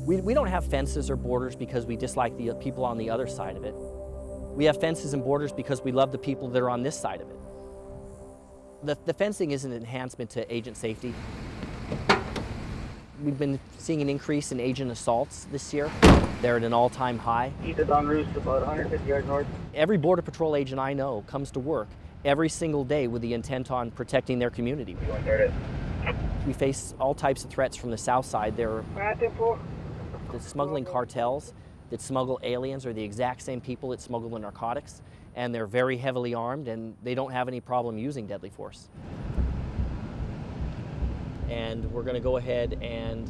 We don't have fences or borders because we dislike the people on the other side of it. We have fences and borders because we love the people that are on this side of it. The fencing is an enhancement to agent safety. We've been seeing an increase in agent assaults this year. They're at an all-time high. East of Don Roos, about 150 yards north. Every Border Patrol agent I know comes to work every single day with the intent on protecting their community. We face all types of threats from the south side. There are the smuggling cartels that smuggle aliens are the exact same people that smuggle the narcotics, and they're very heavily armed, and they don't have any problem using deadly force. And we're going to go ahead and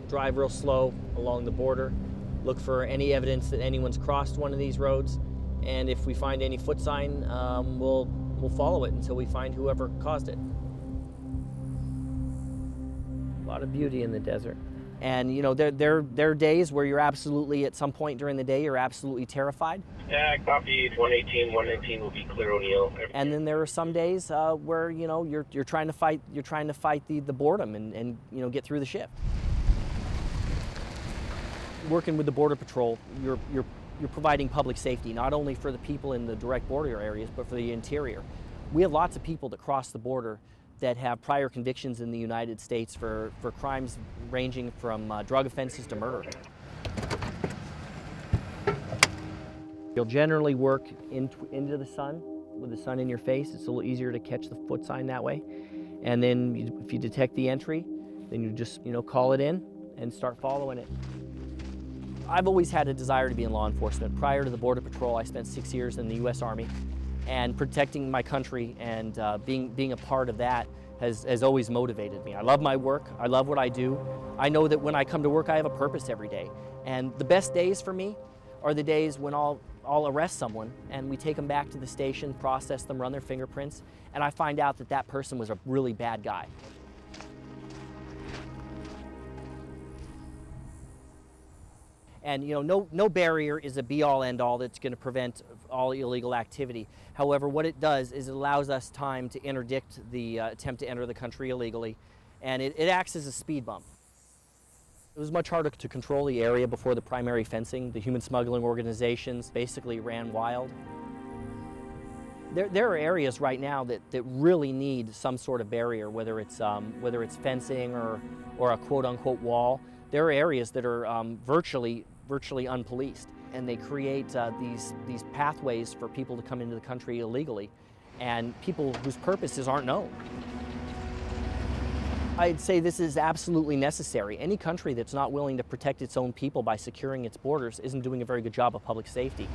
drive real slow along the border, look for any evidence that anyone's crossed one of these roads, and if we find any foot sign, we'll follow it until we find whoever caused it. A lot of beauty in the desert. And you know, there are days where you're absolutely, at some point during the day, you're absolutely terrified. Yeah, copy. 118, 119 will be clear, O'Neill. And then there are some days where you know you're trying to fight the boredom and you know, get through the shift. Working with the Border Patrol, you're providing public safety not only for the people in the direct border areas, but for the interior. We have lots of people that cross the border that have prior convictions in the United States for crimes ranging from drug offenses to murder. You'll generally work into the sun, with the sun in your face. It's a little easier to catch the foot sign that way. And then if you detect the entry, then you just, you know, call it in and start following it. I've always had a desire to be in law enforcement. Prior to the Border Patrol, I spent 6 years in the U.S. Army, and protecting my country and being a part of that has always motivated me. I love my work. I love what I do. I know that when I come to work, I have a purpose every day. And the best days for me are the days when I'll arrest someone and we take them back to the station, process them, run their fingerprints, and I find out that that person was a really bad guy. And you know, no barrier is a be-all, end-all that's going to prevent all illegal activity. However, what it does is it allows us time to interdict the attempt to enter the country illegally, and it acts as a speed bump. It was much harder to control the area before the primary fencing. The human smuggling organizations basically ran wild. There are areas right now that really need some sort of barrier, whether it's fencing or a quote-unquote wall. There are areas that are virtually unpoliced, and they create these pathways for people to come into the country illegally, and people whose purposes aren't known. I'd say this is absolutely necessary. Any country that's not willing to protect its own people by securing its borders isn't doing a very good job of public safety.